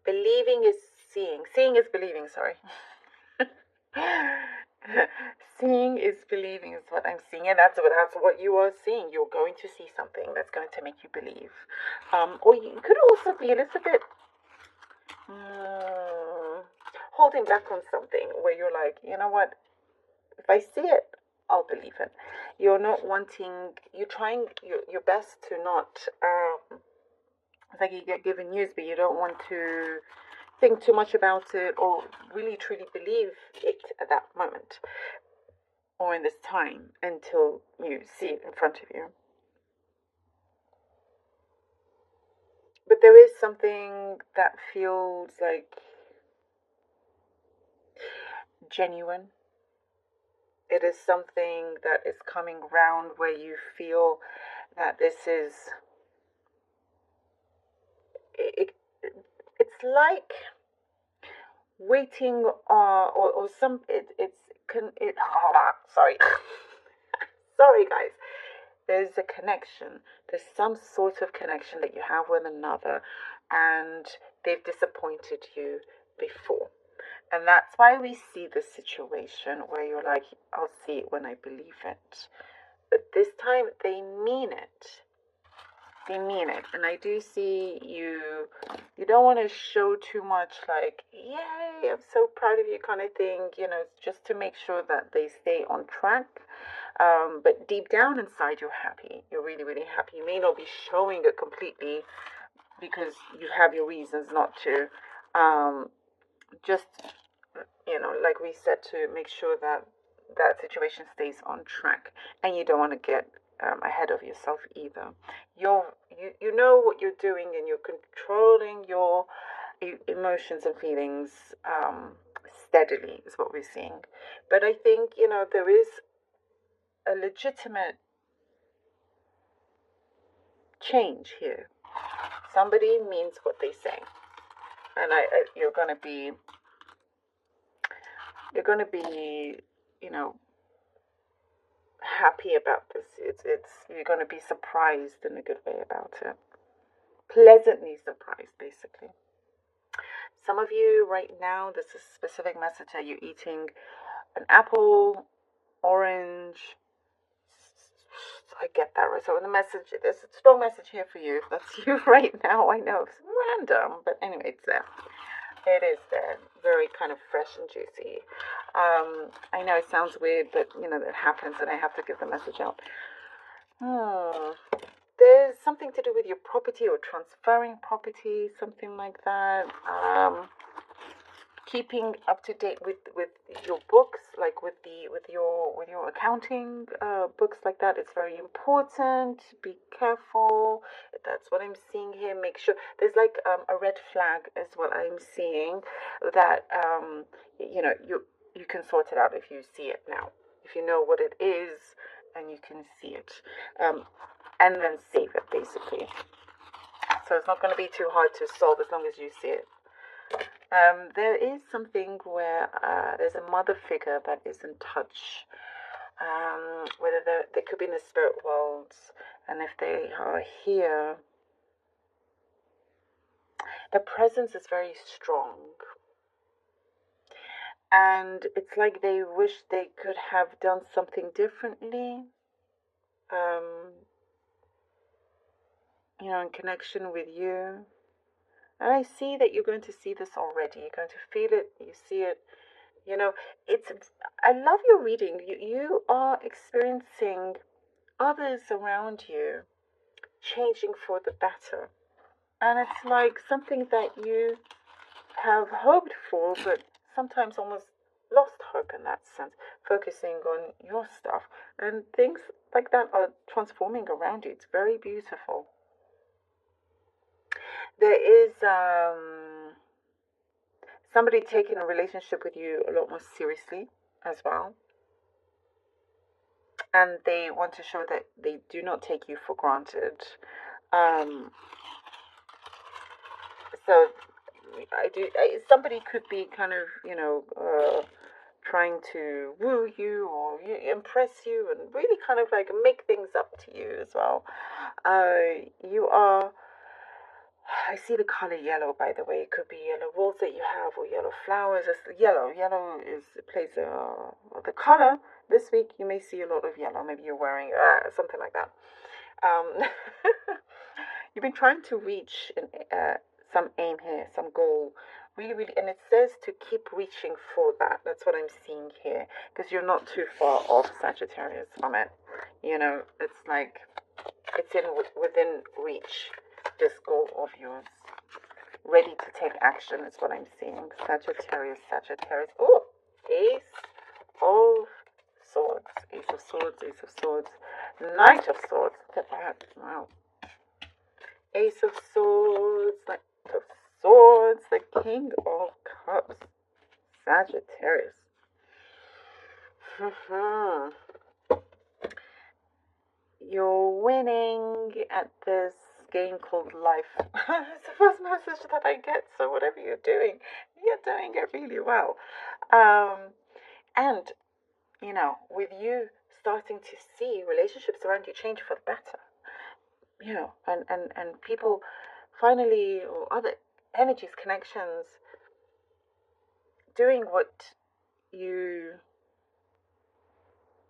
Believing is seeing. Seeing is believing, sorry. Seeing is believing is what I'm seeing, and that's what you are seeing. You're going to see something that's going to make you believe. Or you could also be a little bit holding back on something where you're like, you know what? If I see it, I'll believe it. You're not wanting. You're trying your best to not. It's like you get given news, but you don't want to think too much about it or really truly believe it at that moment or in this time until you see it in front of you. But there is something that feels like genuine. It is something that is coming round where you feel that this is it, it's like waiting or some sorry sorry guys, there's a connection, there's some sort of connection that you have with another, and they've disappointed you before. And that's why we see this situation where you're like, I'll see it when I believe it. But this time they mean it. They mean it. And I do see you don't want to show too much like, yay, I'm so proud of you kind of thing, just to make sure that they stay on track. But deep down inside, you're happy. You're really, really happy. You may not be showing it completely because you have your reasons not to. Just, like we said, to make sure that that situation stays on track, and you don't want to get ahead of yourself either. You know what you're doing, and you're controlling your emotions and feelings steadily is what we're seeing. But I think there is a legitimate change here. Somebody means what they say, and you're going to be happy about this. It's you're going to be surprised in a good way about it. Pleasantly surprised, basically. Some of you right now, this is a specific message that you're eating an apple, orange. I get that right. So in the message, there's a strong message here for you. If that's you right now, I know it's random, but anyway, it's there. It is there. Very kind of fresh and juicy. I know it sounds weird, but that happens, and I have to give the message out. There's something to do with your property or transferring property, something like that. Keeping up to date with your books, like with your accounting books like that. It's very important. Be careful. That's what I'm seeing here. Make sure there's like a red flag is what I'm seeing, that you can sort it out if you see it now. If you know what it is and you can see it, and then save it basically. So it's not going to be too hard to solve as long as you see it. There is something where there's a mother figure that is in touch, whether they could be in the spirit world, and if they are here, the presence is very strong, and it's like they wish they could have done something differently, in connection with you. And I see that you're going to see this already. You're going to feel it. You see it. I love your reading. You are experiencing others around you changing for the better. And it's like something that you have hoped for, but sometimes almost lost hope in that sense, focusing on your stuff. And things like that are transforming around you. It's very beautiful. There is somebody taking a relationship with you a lot more seriously as well. And they want to show that they do not take you for granted. So somebody could be kind of, trying to woo you or impress you and really kind of like make things up to you as well. You are I see the color yellow, by the way. It could be yellow walls that you have or yellow flowers. It's yellow. Yellow plays the color. This week you may see a lot of yellow. Maybe you're wearing something like that. Um, you've been trying to reach some aim here, some goal. Really, really, and it says to keep reaching for that. That's what I'm seeing here, because you're not too far off, Sagittarius, from it. You know, it's like it's within reach, this goal of yours. Ready to take action is what I'm seeing. Sagittarius, Sagittarius. Oh, Ace of Swords. Ace of Swords, Ace of Swords. Knight of Swords. Look at that. Wow. Ace of Swords, Knight of Swords, the King of Cups. Sagittarius. You're winning at this game called life. It's the first message that I get, so whatever you're doing it really well. And, you know, with you starting to see relationships around you change for the better, you know, and people finally, or other energies, connections, doing what you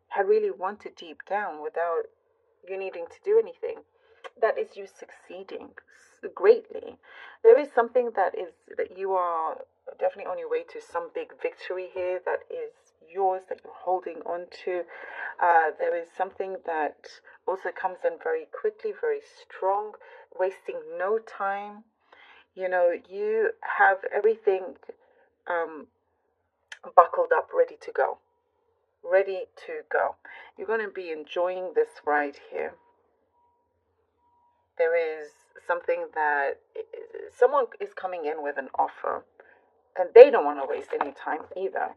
had really wanted deep down without you needing to do anything. That is you succeeding greatly. There is something that you are definitely on your way to some big victory here that is yours, that you're holding on to. There is something that also comes in very quickly, very strong, wasting no time. You know, you have everything buckled up, ready to go. Ready to go. You're going to be enjoying this ride here. There is something that someone is coming in with an offer, and they don't want to waste any time either.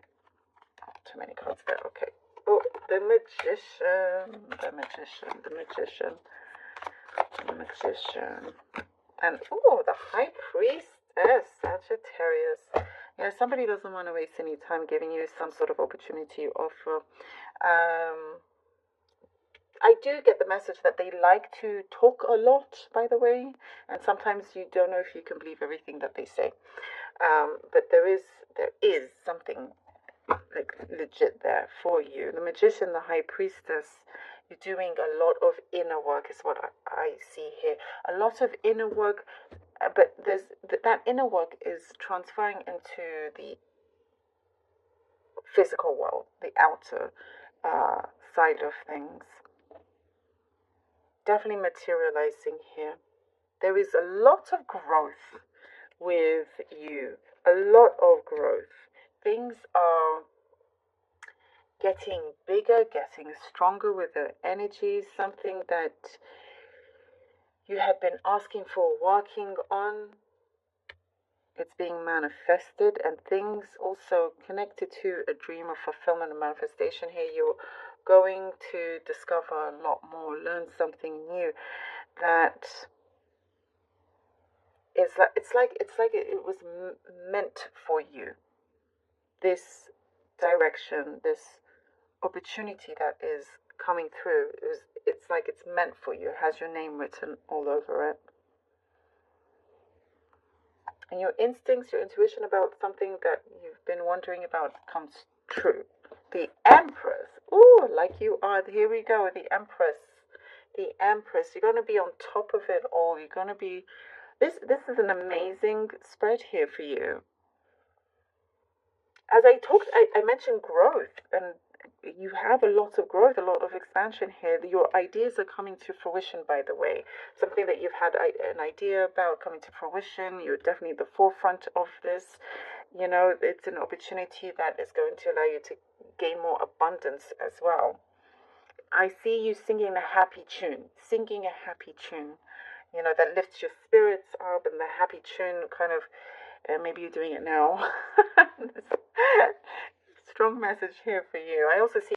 Oh, too many cards there. Okay. Oh, the Magician, the Magician, the Magician, the Magician, and oh, the High Priestess, Sagittarius. You know, somebody doesn't want to waste any time giving you some sort of opportunity or offer. I do get the message that they like to talk a lot, by the way, and sometimes you don't know if you can believe everything that they say. But there is something like legit there for you. The Magician, the High Priestess, you're doing a lot of inner work, is what I see here. A lot of inner work, but that inner work is transferring into the physical world, the outer side of things. Definitely materializing here. There is a lot of growth with you. A lot of growth. Things are getting bigger, getting stronger with the energy. Something that you have been asking for, working on. It's being manifested, and things also connected to a dream of fulfillment and manifestation here. You're going to discover a lot more, learn something new that is like it's like it was meant for you. This direction, this opportunity that is coming through, it's like it's meant for you. It has your name written all over it. And your instincts, your intuition about something that you've been wondering about comes true. The Empress. Ooh, like you are. Here we go. The Empress. The Empress. You're going to be on top of it all. You're going to be... This is an amazing spread here for you. As I mentioned growth, and you have a lot of growth, a lot of expansion here. Your ideas are coming to fruition, by the way. Something that you've had an idea about coming to fruition. You're definitely at the forefront of this. You know, it's an opportunity that is going to allow you to gain more abundance as well. I see you singing a happy tune. Singing a happy tune. You know, that lifts your spirits up, and the happy tune kind of... maybe you're doing it now. Strong message here for you. I also see